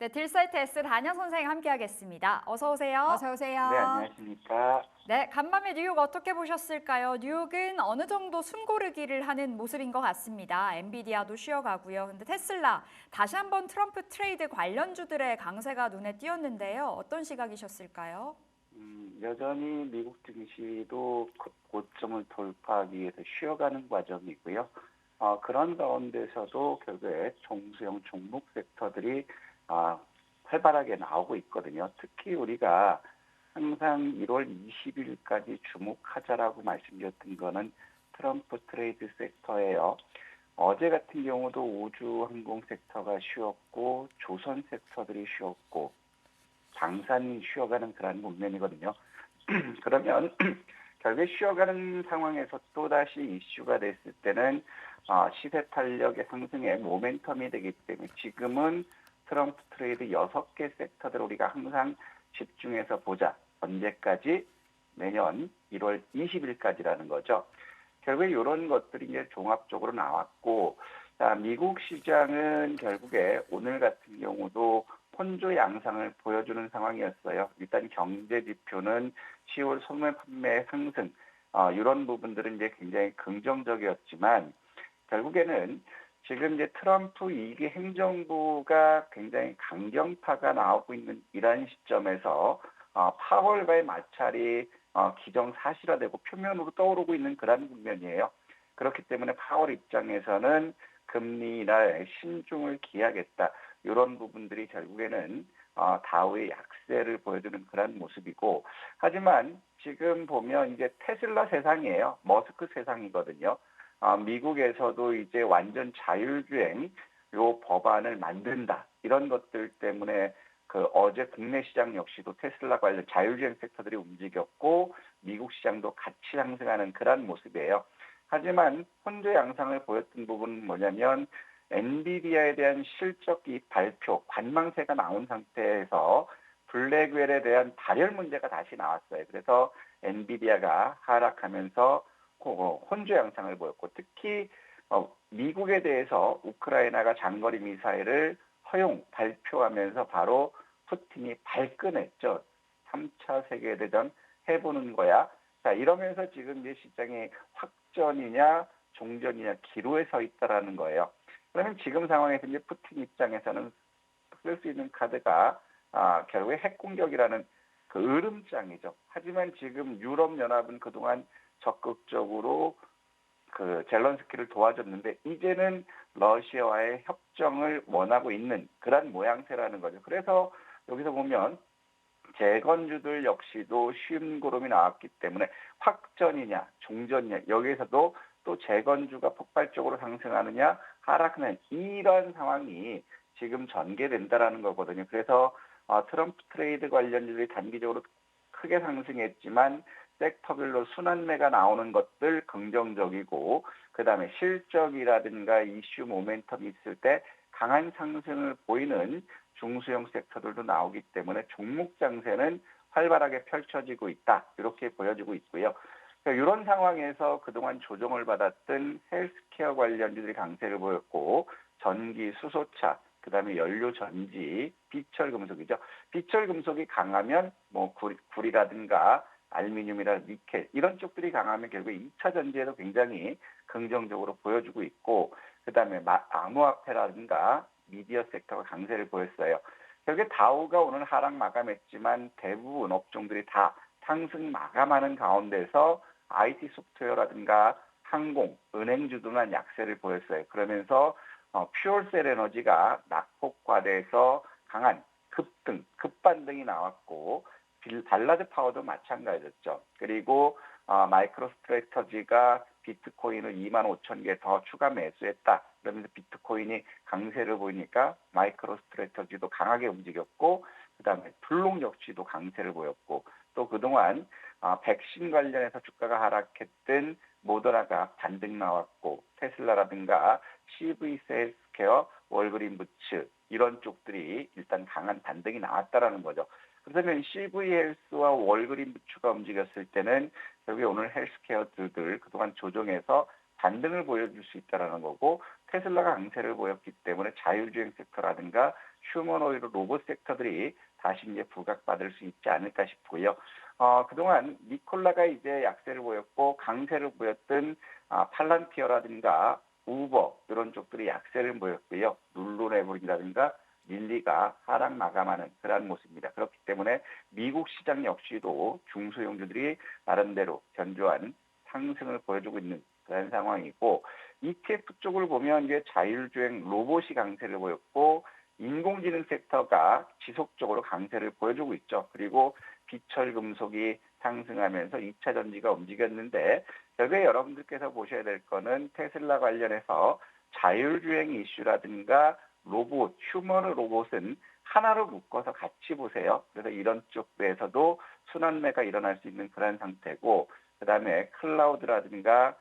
네, 딜사이트 S 단연 선생님 함께하겠습니다. 어서 오세요. 어서 오세요. 네, 안녕하십니까. 네, 간밤에 뉴욕 어떻게 보셨을까요? 뉴욕은 어느 정도 숨고르기를 하는 모습인 것 같습니다. 엔비디아도 쉬어가고요. 근데 테슬라 다시 한번 트럼프 트레이드 관련주들의 강세가 눈에 띄었는데요. 어떤 시각이셨을까요? 여전히 미국 증시도 고점을 돌파하기 위해서 쉬어가는 과정이고요. 그런 가운데서도 결국에 종수형 종목 섹터들이 활발하게 나오고 있거든요. 특히 우리가 항상 1월 20일까지 주목하자라고 말씀드렸던 거는 트럼프 트레이드 섹터예요. 어제 같은 경우도 우주 항공 섹터가 쉬었고 조선 섹터들이 쉬었고 방산이 쉬어가는 그런 국면이거든요. 그러면 결국에 쉬어가는 상황에서 또다시 이슈가 됐을 때는 시세 탄력의 상승의 모멘텀이 되기 때문에 지금은 트럼프 트레이드 6개 섹터들 우리가 항상 집중해서 보자. 언제까지? 내년 1월 20일까지라는 거죠. 결국에 이런 것들이 이제 종합적으로 나왔고, 자, 미국 시장은 결국에 오늘 같은 경우도 혼조 양상을 보여주는 상황이었어요. 일단 경제 지표는 10월 소매 판매 상승, 이런 부분들은 이제 굉장히 긍정적이었지만 결국에는 지금 이제 트럼프 2기 행정부가 굉장히 강경파가 나오고 있는 이러한 시점에서 파월과의 마찰이 기정사실화되고 표면으로 떠오르고 있는 그런 국면이에요. 그렇기 때문에 파월 입장에서는 금리 인하에 신중을 기하겠다. 이런 부분들이 결국에는 다우의 약세를 보여주는 그런 모습이고, 하지만 지금 보면 이제 테슬라 세상이에요. 머스크 세상이거든요. 미국에서도 이제 완전 자율주행 요 법안을 만든다. 이런 것들 때문에 그 어제 국내 시장 역시도 테슬라 관련 자율주행 섹터들이 움직였고 미국 시장도 같이 상승하는 그런 모습이에요. 하지만 혼조 양상을 보였던 부분은 뭐냐면 엔비디아에 대한 실적이 발표, 관망세가 나온 상태에서 블랙웰에 대한 발열 문제가 다시 나왔어요. 그래서 엔비디아가 하락하면서 혼조 양상을 보였고 특히 미국에 대해서 우크라이나가 장거리 미사일을 허용, 발표하면서 바로 푸틴이 발끈했죠. 3차 세계대전 해보는 거야. 자, 이러면서 지금 이제 시장이 확전이냐 종전이냐 기로에 서 있다라는 거예요. 그러면 지금 상황에서 이제 푸틴 입장에서는 쓸 수 있는 카드가 결국에 핵 공격이라는 그 으름장이죠. 하지만 지금 유럽 연합은 그동안 적극적으로 그 젤런스키를 도와줬는데 이제는 러시아와의 협정을 원하고 있는 그런 모양새라는 거죠. 그래서 여기서 보면 재건주들 역시도 쉬운 구름이 나왔기 때문에 확전이냐 종전이냐 여기에서도 또 재건주가 폭발적으로 상승하느냐 하락하는 이런 상황이 지금 전개된다라는 거거든요. 그래서 트럼프 트레이드 관련주들이 단기적으로 크게 상승했지만 섹터별로 순환매가 나오는 것들 긍정적이고 그다음에 실적이라든가 이슈 모멘텀이 있을 때 강한 상승을 보이는 중소형 섹터들도 나오기 때문에 종목 장세는 활발하게 펼쳐지고 있다. 이렇게 보여지고 있고요. 그러니까 이런 상황에서 그동안 조정을 받았던 헬스케어 관련주들이 강세를 보였고 전기, 수소차, 그다음에 연료 전지, 비철 금속이죠. 비철 금속이 강하면 뭐 구리라든가 알루미늄이나 니켈 이런 쪽들이 강하면 결국 2차 전지에도 굉장히 긍정적으로 보여주고 있고 그다음에 암호화폐라든가 미디어 섹터가 강세를 보였어요. 결국에 다우가 오늘 하락 마감했지만 대부분 업종들이 다 상승 마감하는 가운데서 IT 소프트웨어라든가 항공, 은행주도만 약세를 보였어요. 그러면서 퓨얼셀 에너지가 낙폭과대해서 강한 급등, 급반등이 나왔고 발라드 파워도 마찬가지였죠. 그리고 마이크로 스트래터지가 비트코인을 2만 5천 개 더 추가 매수했다. 그러면서 비트코인이 강세를 보이니까 마이크로 스트래터지도 강하게 움직였고 그다음에 블록 역시도 강세를 보였고 또 그동안 백신 관련해서 주가가 하락했던 모더나가 반등 나왔고 테슬라라든가 CV 헬스케어, 월그린 부츠 이런 쪽들이 일단 강한 반등이 나왔다라는 거죠. 그렇다면 CV 헬스와 월그린 부츠가 움직였을 때는 결국에 오늘 헬스케어들 그동안 조정해서 반등을 보여줄 수 있다는 거고 테슬라가 강세를 보였기 때문에 자율주행 섹터라든가 휴머노이드 로봇 섹터들이 다시 이제 부각받을 수 있지 않을까 싶고요. 그동안 니콜라가 이제 약세를 보였고 강세를 보였던 팔란티어라든가 우버 이런 쪽들이 약세를 보였고요. 룰루레몬이라든가 릴리가 하락 마감하는 그러한 모습입니다. 그렇기 때문에 미국 시장 역시도 중소형주들이 나름대로 견조한 상승을 보여주고 있는 그런 상황이고 ETF 쪽을 보면 이제 자율주행 로봇이 강세를 보였고 인공지능 섹터가 지속적으로 강세를 보여주고 있죠. 그리고 비철 금속이 상승하면서 2차 전지가 움직였는데 결국에 여러분들께서 보셔야 될 거는 테슬라 관련해서 자율주행 이슈라든가 로봇, 휴머노 로봇은 하나로 묶어서 같이 보세요. 그래서 이런 쪽에서도 순환매가 일어날 수 있는 그런 상태고 그다음에 클라우드라든가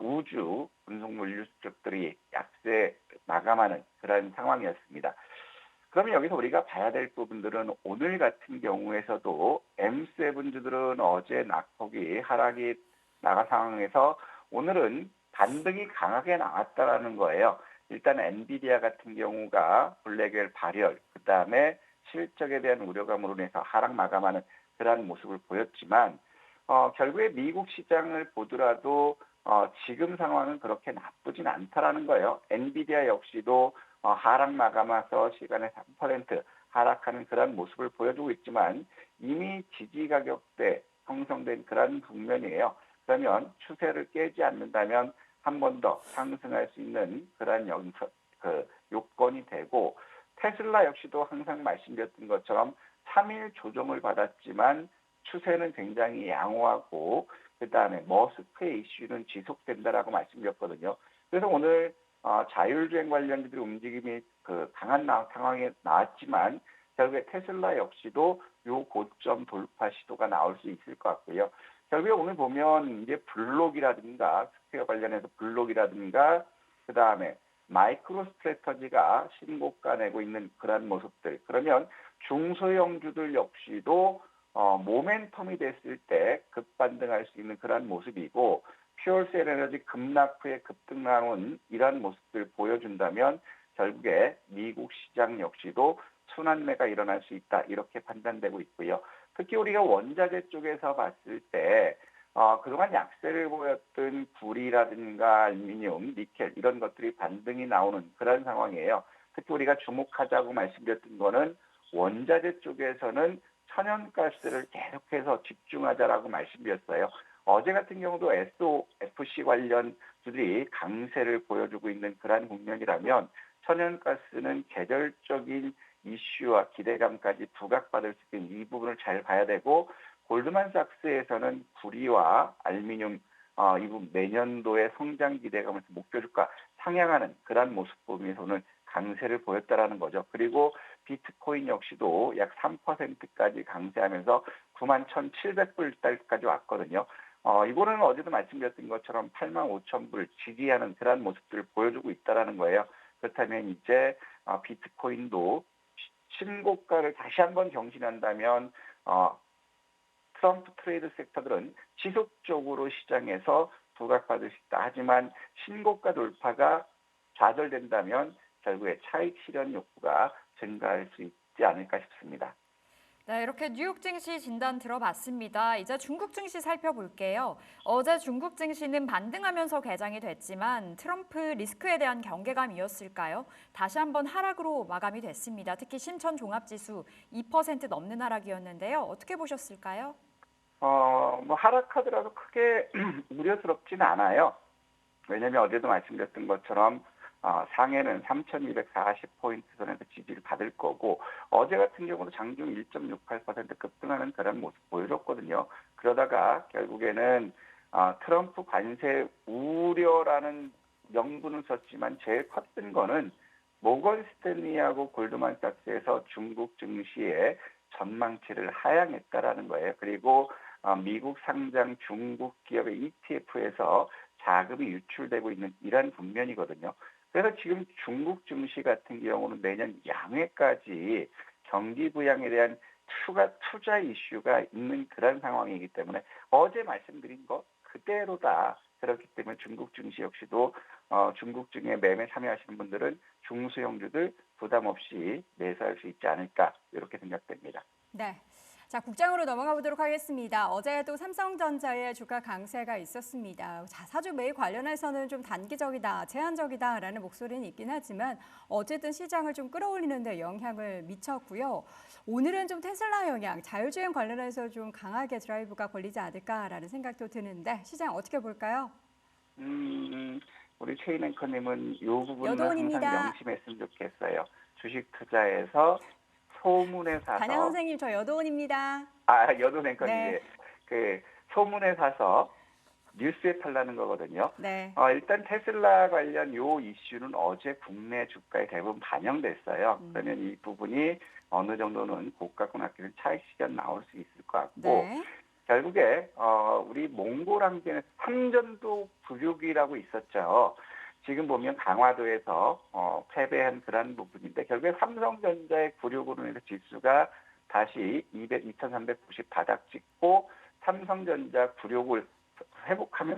우주, 운송물류 쪽들이 약세 마감하는 그런 상황이었습니다. 그러면 여기서 우리가 봐야 될 부분들은 오늘 같은 경우에서도 M7주들은 어제 낙폭이 하락이 나간 상황에서 오늘은 반등이 강하게 나왔다라는 거예요. 일단 엔비디아 같은 경우가 블랙웰 발열, 그다음에 실적에 대한 우려감으로 인해서 하락 마감하는 그러한 모습을 보였지만 결국에 미국 시장을 보더라도 지금 상황은 그렇게 나쁘진 않다라는 거예요. 엔비디아 역시도 하락 마감해서 시간에 3% 하락하는 그런 모습을 보여주고 있지만 이미 지지 가격대 형성된 그런 국면이에요. 그러면 추세를 깨지 않는다면 한 번 더 상승할 수 있는 그런 요건이 되고 테슬라 역시도 항상 말씀드렸던 것처럼 3일 조정을 받았지만 추세는 굉장히 양호하고 그다음에 머스크의 이슈는 지속된다라고 말씀드렸거든요. 그래서 오늘 자율주행 관련주들의 움직임이 강한 상황에 나왔지만 결국에 테슬라 역시도 요 고점 돌파 시도가 나올 수 있을 것 같고요. 결국에 오늘 보면 이제 블록이라든가 스퀘어 관련해서 블록이라든가 그다음에 마이크로 스트래터지가 신고가 내고 있는 그런 모습들. 그러면 중소형주들 역시도 모멘텀이 됐을 때 급반등할 수 있는 그런 모습이고 퓨얼셀 에너지 급락 후에 급등 나온 이러한 모습들 보여준다면 결국에 미국 시장 역시도 순환매가 일어날 수 있다 이렇게 판단되고 있고요. 특히 우리가 원자재 쪽에서 봤을 때 그동안 약세를 보였던 구리라든가 알루미늄, 니켈 이런 것들이 반등이 나오는 그런 상황이에요. 특히 우리가 주목하자고 말씀드렸던 거는 원자재 쪽에서는 천연가스를 계속해서 집중하자라고 말씀드렸어요. 어제 같은 경우도 SOFC 관련주들이 강세를 보여주고 있는 그러한 국면이라면 천연가스는 계절적인 이슈와 기대감까지 부각받을 수 있는 이 부분을 잘 봐야 되고 골드만삭스에서는 구리와 알루미늄 이 부분 내년도의 성장 기대감을 목표주가 상향하는 그러한 모습 보면서 오늘 강세를 보였다라는 거죠. 그리고 비트코인 역시도 약 3%까지 강세하면서 91,700불까지 왔거든요. 이거는 어제도 말씀드렸던 것처럼 85,000불 지지하는 그런 모습들을 보여주고 있다라는 거예요. 그렇다면 이제 비트코인도 신고가를 다시 한번 경신한다면 트럼프 트레이드 섹터들은 지속적으로 시장에서 부각받을 수 있다. 하지만 신고가 돌파가 좌절된다면 결국에 차익 실현 욕구가 증가할 수 있지 않을까 싶습니다. 네, 이렇게 뉴욕 증시 진단 들어봤습니다. 이제 중국 증시 살펴볼게요. 어제 중국 증시는 반등하면서 개장이 됐지만 트럼프 리스크에 대한 경계감이었을까요? 다시 한번 하락으로 마감이 됐습니다. 특히 신천 종합지수 2% 넘는 하락이었는데요. 어떻게 보셨을까요? 하락하더라도 크게 우려스럽지는 않아요. 왜냐하면 어제도 말씀드렸던 것처럼 상해는 3,240포인트 선에서 지지를 받을 거고 어제 같은 경우도 장중 1.68% 급등하는 그런 모습 보여줬거든요. 그러다가 결국에는 트럼프 관세 우려라는 명분을 썼지만 제일 컸던 거는 모건 스탠리하고 골드만삭스에서 중국 증시의 전망치를 하향했다라는 거예요. 그리고 미국 상장 중국 기업의 ETF에서 자금이 유출되고 있는 이러한 국면이거든요. 그래서 지금 중국 증시 같은 경우는 내년 양회까지 경기 부양에 대한 추가 투자 이슈가 있는 그런 상황이기 때문에 어제 말씀드린 것 그대로다. 그렇기 때문에 중국 증시 역시도 중국증에 매매 참여하시는 분들은 중소형주들 부담 없이 매수할 수 있지 않을까 이렇게 생각됩니다. 네. 자, 국장으로 넘어가 보도록 하겠습니다. 어제도 삼성전자의 주가 강세가 있었습니다. 자사주 매입 관련해서는 좀 단기적이다, 제한적이다라는 목소리는 있긴 하지만 어쨌든 시장을 좀 끌어올리는 데 영향을 미쳤고요. 오늘은 좀 테슬라 영향, 자율주행 관련해서 좀 강하게 드라이브가 걸리지 않을까라는 생각도 드는데 시장 어떻게 볼까요? 우리 최인 앵커님은 이 부분은 항상 여도원입니다. 명심했으면 좋겠어요. 주식 투자에서 소문에 단양 사서 선생님, 저 여도원입니다. 여돈 네, 앵커님 그 소문에 사서 뉴스에 팔라는 거거든요. 네. 일단 테슬라 관련 요 이슈는 어제 국내 주가에 대부분 반영됐어요. 그러면 이 부분이 어느 정도는 고가권 아끼는 차익 실현 나올 수 있을 것 같고 네. 결국에 우리 몽골 항제는 삼전도 부족이라고 있었죠. 지금 보면 강화도에서 패배한 그런 부분인데 결국에 삼성전자의 굴욕으로 인해서 지수가 다시 2,390 바닥 찍고 삼성전자 굴욕을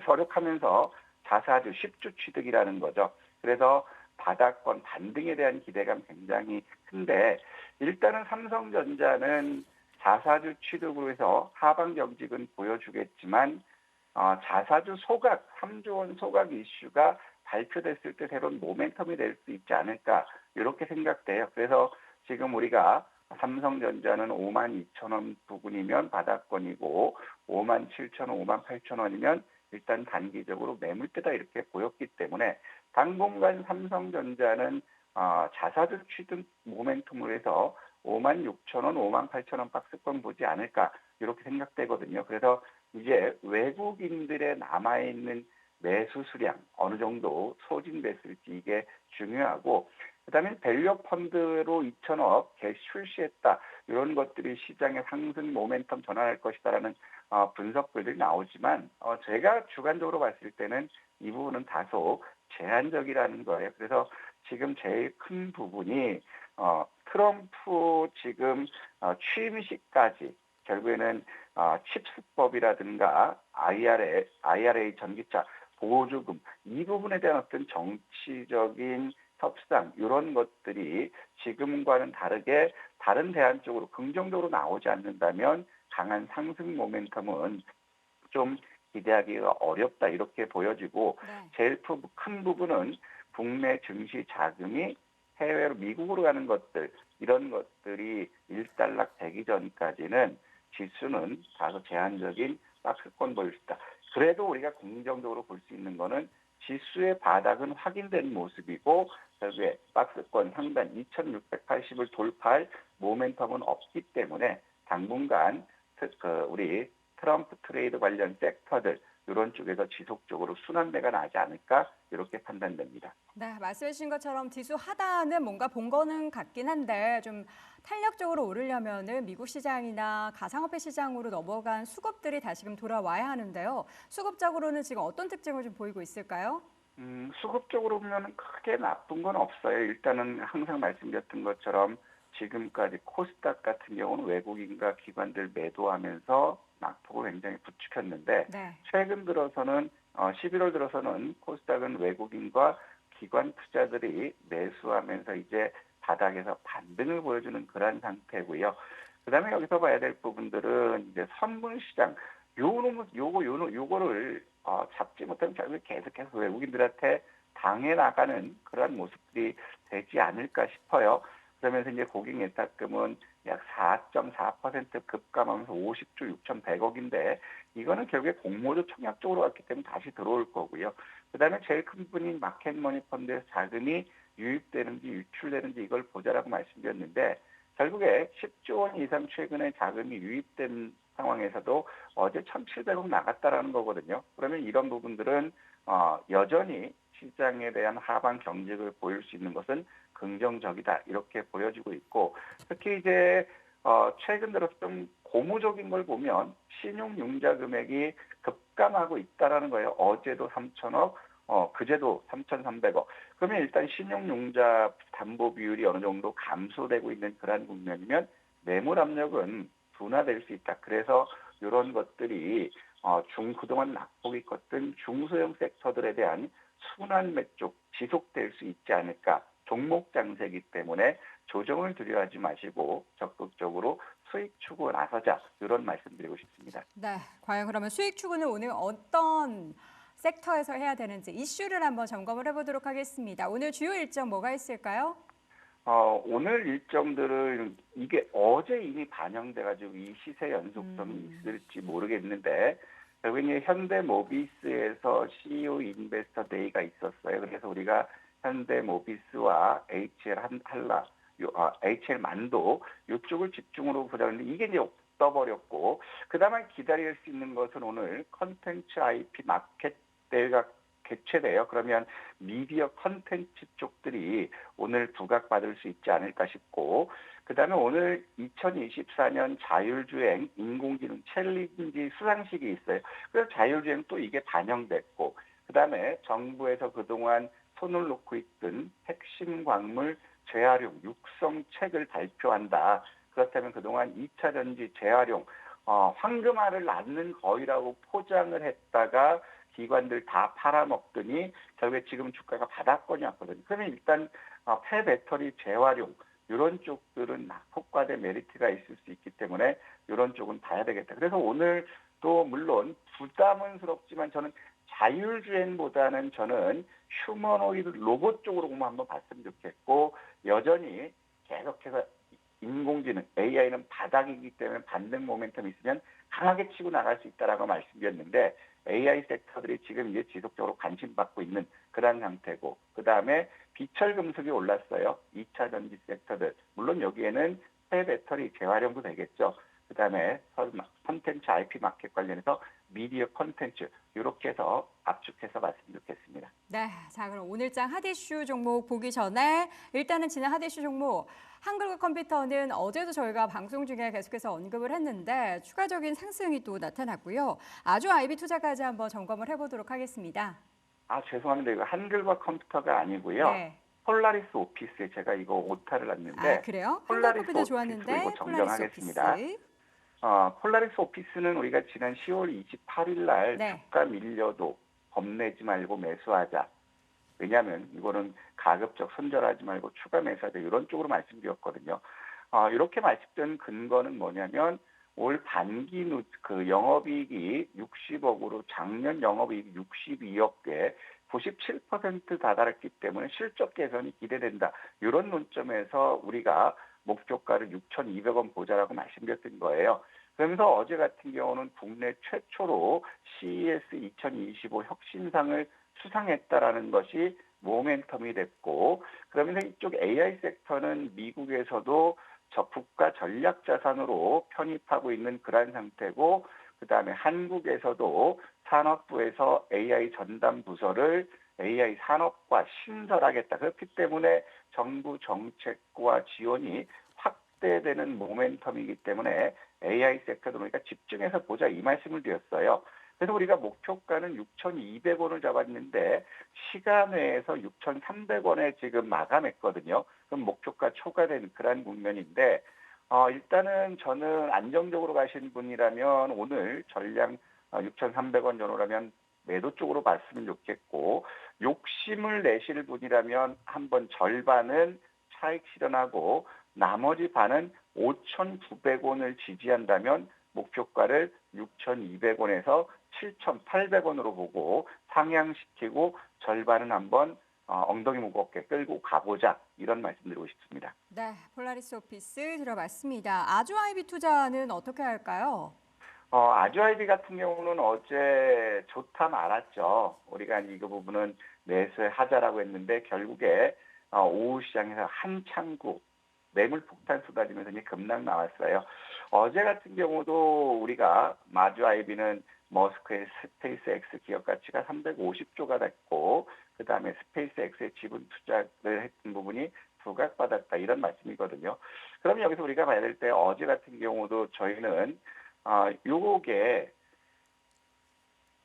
서력하면서 자사주 10주 취득이라는 거죠. 그래서 바닥권 반등에 대한 기대감 굉장히 큰데 일단은 삼성전자는 자사주 취득으로 해서 하방 경직은 보여주겠지만 자사주 소각, 3조 원 소각 이슈가 발표됐을 때 새로운 모멘텀이 될 수 있지 않을까 이렇게 생각돼요. 그래서 지금 우리가 삼성전자는 52,000원 부근이면 바닥권이고 57,000원, 58,000원이면 일단 단기적으로 매물대다 이렇게 보였기 때문에 당분간 삼성전자는 자사주 취득 모멘텀으로 해서 56,000원, 58,000원 박스권 보지 않을까 이렇게 생각되거든요. 그래서 이제 외국인들의 남아있는 매수 수량 어느 정도 소진됐을지 이게 중요하고 그다음에 밸류 펀드로 2천억 출시했다. 이런 것들이 시장의 상승 모멘텀 전환할 것이다라는 분석들이 나오지만 제가 주관적으로 봤을 때는 이 부분은 다소 제한적이라는 거예요. 그래서 지금 제일 큰 부분이 트럼프 지금 취임식까지 결국에는 칩스법이라든가 IRA 전기차 보조금 이 부분에 대한 어떤 정치적인 협상 이런 것들이 지금과는 다르게 다른 대안 쪽으로 긍정적으로 나오지 않는다면 강한 상승 모멘텀은 좀 기대하기가 어렵다 이렇게 보여지고 네. 제일 큰 부분은 국내 증시 자금이 해외로 미국으로 가는 것들 이런 것들이 일단락 되기 전까지는 지수는 다소 제한적인 박스권 보일 수 있다. 그래도 우리가 긍정적으로 볼 수 있는 거는 지수의 바닥은 확인된 모습이고 결국에 박스권 상단 2680을 돌파할 모멘텀은 없기 때문에 당분간 우리 트럼프 트레이드 관련 섹터들 이런 쪽에서 지속적으로 순환매가 나지 않을까 이렇게 판단됩니다. 네, 말씀해 주신 것처럼 지수 하단은 뭔가 본 거는 같긴 한데 좀 탄력적으로 오르려면은 미국 시장이나 가상화폐 시장으로 넘어간 수급들이 다시금 돌아와야 하는데요. 수급적으로는 지금 어떤 특징을 좀 보이고 있을까요? 수급적으로 보면 크게 나쁜 건 없어요. 일단은 항상 말씀드렸던 것처럼 지금까지 코스닥 같은 경우는 외국인과 기관들 매도하면서 낙폭을 굉장히 부추겼는데 네. 최근 들어서는 11월 들어서는 코스닥은 외국인과 기관 투자들이 매수하면서 이제 바닥에서 반등을 보여주는 그런 상태고요. 그다음에 여기서 봐야 될 부분들은 이제 선물 시장 요거를 잡지 못하면 결국 계속해서 외국인들한테 당해 나가는 그런 모습들이 되지 않을까 싶어요. 그러면서 이제 고객 예탁금은 약 4.4% 급감하면서 50조 6,100억인데 이거는 결국에 공모주 청약 쪽으로 갔기 때문에 다시 들어올 거고요. 그다음에 제일 큰 부분인 마켓머니 펀드에서 자금이 유입되는지 유출되는지 이걸 보자라고 말씀드렸는데 결국에 10조 원 이상 최근에 자금이 유입된 상황에서도 어제 1,700억 나갔다라는 거거든요. 그러면 이런 부분들은 여전히 시장에 대한 하방 경직을 보일 수 있는 것은 긍정적이다 이렇게 보여지고 있고 특히 이제 최근 들어서 좀 고무적인 걸 보면 신용융자 금액이 급감하고 있다라는 거예요. 어제도 3천억, 그제도 3,300억. 그러면 일단 신용융자 담보 비율이 어느 정도 감소되고 있는 그런 국면이면 매물 압력은 둔화될 수 있다. 그래서 이런 것들이 그동안 낙폭이 컸던 중소형 섹터들에 대한 순환매 쪽 지속될 수 있지 않을까. 종목 장세이기 때문에 조정을 두려워하지 마시고 적극적으로 수익 추구 나서자 이런 말씀드리고 싶습니다. 네, 과연 그러면 수익 추구는 오늘 어떤 섹터에서 해야 되는지 이슈를 한번 점검을 해보도록 하겠습니다. 오늘 주요 일정 뭐가 있을까요? 오늘 일정들은 이게 어제 이미 반영돼가지고 이 시세 연속성이 있을지 모르겠는데 결국에 현대모비스에서 CEO 인베스터 데이가 있었어요. 그래서 우리가 현대모비스와 한라, HL 만도 이쪽을 집중으로 보자는데 이게 이제 떠버렸고 그다음에 기다릴 수 있는 것은 오늘 컨텐츠 IP 마켓 대회가 개최돼요. 그러면 미디어 컨텐츠 쪽들이 오늘 부각받을 수 있지 않을까 싶고 그다음에 오늘 2024년 자율주행 인공지능 챌린지 수상식이 있어요. 그래서 자율주행 또 이게 반영됐고 그다음에 정부에서 그동안 손을 놓고 있던 핵심 광물 재활용 육성책을 발표한다. 그렇다면 그동안 2차 전지 재활용 황금알을 낳는 거위라고 포장을 했다가 기관들 다 팔아먹더니 결국에 지금 주가가 바닥권이 왔거든요. 그러면 일단 폐배터리 재활용 이런 쪽들은 효과대 메리트가 있을 수 있기 때문에 이런 쪽은 봐야 되겠다. 그래서 오늘 또 물론 부담스럽지만 저는 자율주행보다는 저는 휴머노이드 로봇 쪽으로 한번 봤으면 좋겠고 여전히 계속해서 인공지능 AI는 바닥이기 때문에 반등 모멘텀이 있으면 강하게 치고 나갈 수 있다라고 말씀드렸는데 AI 섹터들이 지금 이제 지속적으로 관심받고 있는 그런 상태고 그다음에 비철 금속이 올랐어요. 2차 전지 섹터들. 물론 여기에는 새 배터리 재활용도 되겠죠. 그다음에 콘텐츠 IP 마켓 관련해서 미디어 콘텐츠 이렇게 해서 압축해서 봤으면 좋겠습니다. 네, 자 그럼 오늘장 핫이슈 종목 보기 전에 일단은 지난 핫이슈 종목 한글과 컴퓨터는 어제도 저희가 방송 중에 계속해서 언급을 했는데 추가적인 상승이 또 나타났고요. 아주 IB 투자까지 한번 점검을 해보도록 하겠습니다. 죄송합니다. 이거 한글과 컴퓨터가 아니고요. 네. 폴라리스 오피스에 제가 이거 오타를 놨는데 그래요? 한글 폴라리스 컴퓨터 오피스로 좋았는데 이거 폴라리스 정정하겠습니다. 오피스. 폴라리스 오피스는 우리가 지난 10월 28일 날 네. 주가 밀려도 겁내지 말고 매수하자. 왜냐하면 이거는 가급적 손절하지 말고 추가 매수하자 이런 쪽으로 말씀드렸거든요. 이렇게 말씀드린 근거는 뭐냐면 올 반기 그 영업이익이 60억으로 작년 영업이익이 62억에 97% 다다랐기 때문에 실적 개선이 기대된다. 이런 논점에서 우리가 목표가를 6,200원 보자라고 말씀드렸던 거예요. 그러면서 어제 같은 경우는 국내 최초로 CES 2025 혁신상을 수상했다라는 것이 모멘텀이 됐고 그러면서 이쪽 AI 섹터는 미국에서도 국가 전략 자산으로 편입하고 있는 그러한 상태고 그다음에 한국에서도 산업부에서 AI 전담 부서를 AI 산업과 신설하겠다. 그렇기 때문에 정부 정책과 지원이 확대되는 모멘텀이기 때문에 AI 섹터도 우리가 집중해서 보자 이 말씀을 드렸어요. 그래서 우리가 목표가는 6,200원을 잡았는데 시간 외에서 6,300원에 지금 마감했거든요. 그럼 목표가 초과된 그런 국면인데 일단은 저는 안정적으로 가신 분이라면 오늘 전량 6,300원 전후라면 매도 쪽으로 봤으면 좋겠고 욕심을 내실 분이라면 한번 절반은 차익 실현하고 나머지 반은 5,900원을 지지한다면 목표가를 6,200원에서 7,800원으로 보고 상향시키고 절반은 한번 엉덩이 무겁게 끌고 가보자 이런 말씀드리고 싶습니다. 네, 폴라리스 오피스 들어봤습니다. 아주 IB 투자는 어떻게 할까요? 아주 아이비 같은 경우는 어제 좋다 말았죠. 우리가 이 부분은 매수하자라고 했는데 결국에 오후 시장에서 한창구 매물 폭탄 쏟아지면서 이제 급락 나왔어요. 어제 같은 경우도 우리가 마주 아이비는 머스크의 스페이스X 기업 가치가 350조가 됐고 그다음에 스페이스X의 지분 투자를 했던 부분이 부각받았다 이런 말씀이거든요. 그럼 여기서 우리가 봐야 될 때 어제 같은 경우도 저희는 요게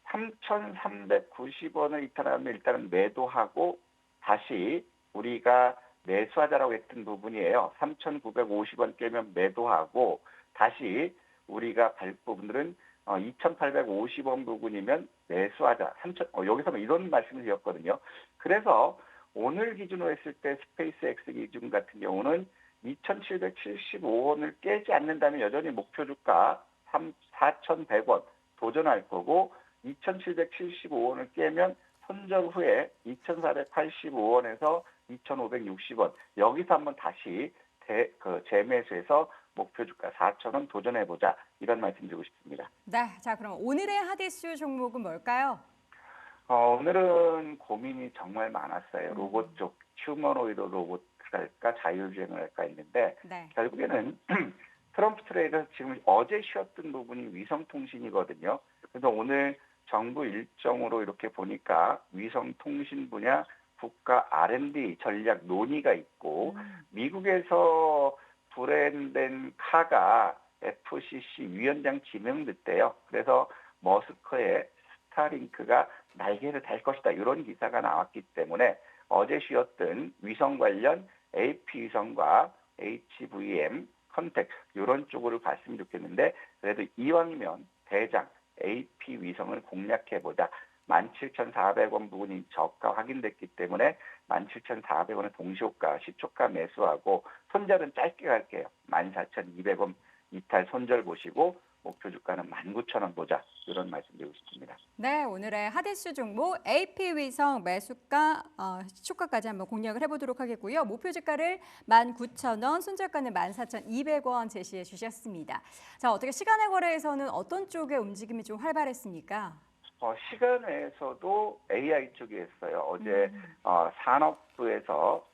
3,390원을 이탈하면 일단은 매도하고 다시 우리가 매수하자라고 했던 부분이에요. 3,950원 깨면 매도하고 다시 우리가 갈 부분들은 2,850원 부근이면 매수하자. 여기서 이런 말씀을 드렸거든요. 그래서 오늘 기준으로 했을 때 스페이스X 기준 같은 경우는 2,775원을 깨지 않는다면 여전히 목표 주가 4,100원 도전할 거고 2,775원을 깨면 손절 후에 2,485원에서 2,560원 여기서 한번 다시 재매수해서 목표 주가 4,000원 도전해보자 이런 말씀드리고 싶습니다. 네, 자 그럼 오늘의 핫 이슈 종목은 뭘까요? 오늘은 고민이 정말 많았어요. 로봇 쪽 휴머노이드 로봇 할까 자율주행을 할까 했는데 네. 결국에는 트럼프 트레이더 지금 어제 쉬었던 부분이 위성통신이거든요. 그래서 오늘 정부 일정으로 이렇게 보니까 위성통신 분야 국가 R&D 전략 논의가 있고 미국에서 브랜덴 카가 FCC 위원장 지명됐대요. 그래서 머스크의 스타링크가 날개를 달 것이다. 이런 기사가 나왔기 때문에 어제 쉬었던 위성 관련 AP 위성과 HVM, 컨택 이런 쪽으로 봤으면 좋겠는데 그래도 이왕이면 대장 AP 위성을 공략해보자. 17,400원 부근이 저가 확인됐기 때문에 17,400원의 동시호가, 시초가 매수하고 손절은 짧게 갈게요. 14,200원 이탈 손절 보시고 목표 주가는 19,000원 보자. 이런 말씀드리고 싶습니다. 네, 오늘의 핫 이슈 종목 AP 위성 매수가, 시초가까지 한번 공략을 해보도록 하겠고요. 목표 주가를 19,000원, 손절가는 14,200원 제시해 주셨습니다. 자, 어떻게 시간의 거래에서는 어떤 쪽의 움직임이 좀 활발했습니까? 시간에서도 AI 쪽에 했어요. 어제 산업부에서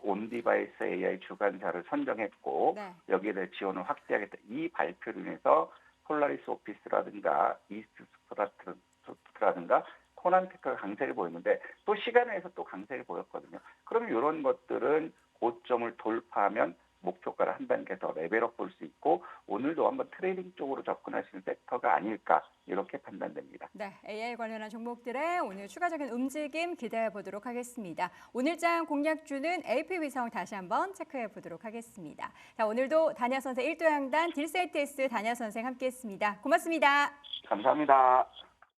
온디바이스 AI 주관사를 선정했고 네. 여기에 대해 지원을 확대하겠다. 이 발표로 인해서 폴라리스 오피스라든가 이스트라든가 코난테크가 강세를 보였는데 또 시간에서 또 강세를 보였거든요. 그러면 이런 것들은 고점을 돌파하면 목표가를 한 단계 더 레벨업 볼 수 있고 오늘도 한번 트레이딩 쪽으로 접근하시는 섹터가 아닐까 이렇게 판단됩니다. 네, AI 관련한 종목들의 오늘 추가적인 움직임 기대해 보도록 하겠습니다. 오늘장 공략주는 AP 위성 다시 한번 체크해 보도록 하겠습니다. 자, 오늘도 다냐 선생 1도 양단 딜세이트S 다냐 선생 함께했습니다. 고맙습니다. 감사합니다.